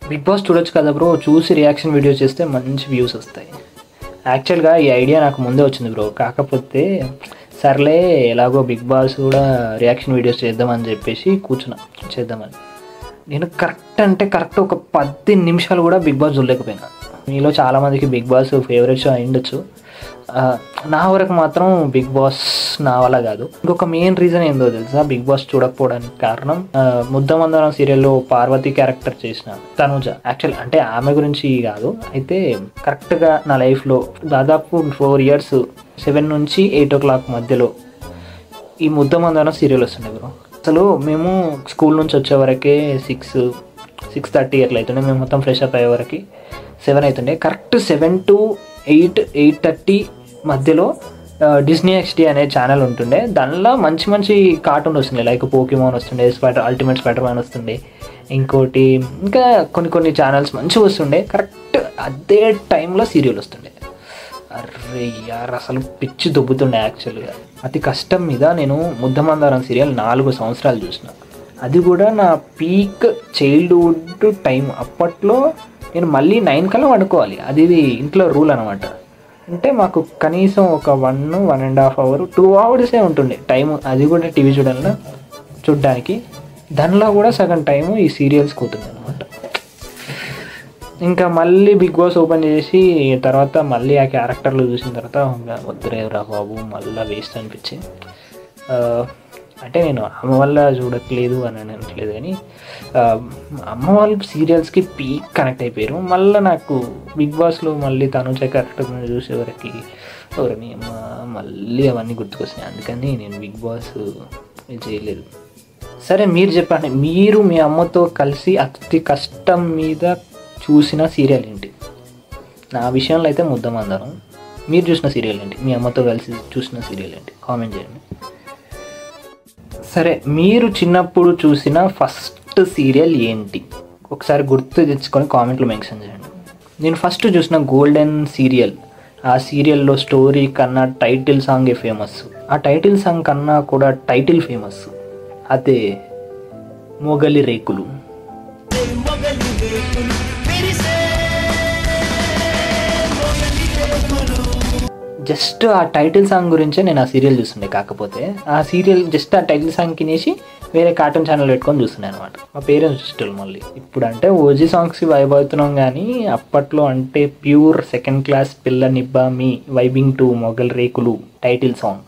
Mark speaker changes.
Speaker 1: Big boss చూడొచ్చు కదా bro, చూసి రియాక్షన్ వీడియో చేస్తే మంచి వ్యూస్ వస్తాయి. యాక్చువల్గా ఈ ఐడియా నాకు ముందే వచ్చింది బ్రో, కాకపోతే సర్లే ఎలాగో బిగ్ బాస్ కూడా రియాక్షన్ వీడియోస్ చేద్దామని చెప్పేసి కూర్చున్నా చేద్దామని. నేను కరెక్ట్ ఒక 10 నిమిషాలు కూడా బిగ్ బాస్ చూడలేకపోయినా. మీలో చాలామందికి బిగ్ బాస్ ఫేవరెట్ షో అయిండొచ్చు, నా వరకు మాత్రం బిగ్ బాస్ నా వల్ల కాదు. ఇంకొక మెయిన్ రీజన్ ఏందో తెలుసా బిగ్ బాస్ చూడకపోవడానికి కారణం, ముద్దమందరం సీరియల్లో పార్వతి క్యారెక్టర్ చేసిన తనుజ. యాక్చువల్ అంటే ఆమె గురించి కాదు, అయితే కరెక్ట్గా నా లైఫ్లో దాదాపు 4 years 7 నుంచి 8 o'clock మధ్యలో ఈ ముద్దమందరం సీరియల్ వస్తుండే బ్రో. అసలు మేము స్కూల్ నుంచి వచ్చే వరకే 6:30 అట్లా అవుతుండే. మేము మొత్తం ఫ్రెష్ అప్ అయ్యే వరకు 7 అవుతుండే. కరెక్ట్ 7 to 8:30 మధ్యలో డిస్నీ XD అనే ఛానల్ ఉంటుండే. దానిలో మంచి కార్టూన్ వస్తుండే, లైక్ పోకీమాన్ వస్తుండే, అల్టిమేట్ స్పైడర్ మ్యాన్ వస్తుండే, ఇంకోటి ఇంకా కొన్ని ఛానల్స్ మంచిగా వస్తుండే. కరెక్ట్ అదే టైంలో సీరియల్ వస్తుండే. అరే యార్ అసలు పిచ్చి దొబ్బుతుండే. యాక్చువల్గా అతి కష్టం మీద నేను ముద్దమందారం సీరియల్ 4 సంవత్సరాలు చూసిన. అది కూడా నా పీక్ చైల్డ్హుడ్ టైం. అప్పట్లో నేను మళ్ళీ 9 కల్లా వండుకోవాలి, అది ఇంట్లో రూల్ అనమాట. అంటే మాకు కనీసం ఒక 1.5 hour 2 hours ఉంటుండే టైం, అది కూడా టీవీ చూడడానికి. దానిలో కూడా సగం టైము ఈ సీరియల్స్ కూతుంది అనమాట. ఇంకా మళ్ళీ బిగ్ బాస్ ఓపెన్ చేసి తర్వాత మళ్ళీ ఆ క్యారెక్టర్లు చూసిన తర్వాత వద్దురేవరా బాబు మళ్ళీ వేస్ట్ అనిపించి, అంటే నేను అమ్మ వల్ల చూడట్లేదు అని అనట్లేదు కానీ అమ్మ వాళ్ళు సీరియల్స్కి పీక్ కనెక్ట్ అయిపోయారు. మళ్ళీ నాకు బిగ్ బాస్లో మళ్ళీ తనుజ క్యారెక్టర్ చూసేవరకు ఎవరని అమ్మ మళ్ళీ అవన్నీ గుర్తుకొస్తాయి. అందుకని నేను బిగ్ బాస్ చేయలేదు. సరే మీరు చెప్పండి, మీరు మీ అమ్మతో కలిసి అతి కష్టం మీద చూసిన సీరియల్ ఏంటి? నా విషయంలో అయితే ముద్దమందరం. మీరు చూసిన సీరియల్ ఏంటి? మీ అమ్మతో కలిసి చూసిన సీరియల్ ఏంటి? కామెంట్ చేయండి. సరే మీరు చిన్నప్పుడు చూసిన ఫస్ట్ సీరియల్ ఏంటి? ఒకసారి గుర్తు తెచ్చుకొని కామెంట్లో మెన్షన్ చేయండి. నేను ఫస్ట్ చూసిన గోల్డెన్ సీరియల్. ఆ సీరియల్లో స్టోరీ కన్నా టైటిల్ సాంగే ఫేమస్. ఆ టైటిల్ సాంగ్ కన్నా కూడా టైటిల్ ఫేమస్. అదే మొగలి రేకులు. జస్ట్ ఆ టైటిల్ సాంగ్ గురించే నేను ఆ సీరియల్ చూస్తుండే. కాకపోతే ఆ సీరియల్ జస్ట్ ఆ టైటిల్ సాంగ్ తినేసి వేరే కార్టూన్ ఛానల్ పెట్టుకొని చూస్తుండే అనమాట. మా పేరెంట్స్ చూస్తారు. మళ్ళీ ఇప్పుడు అంటే ఓజీ సాంగ్స్కి వైబ్ అవుతున్నాం, కానీ అప్పట్లో అంటే ప్యూర్ సెకండ్ క్లాస్ పిల్ల నిబ్బా మీ వైబింగ్ టు మొగల్ రేకులు టైటిల్ సాంగ్.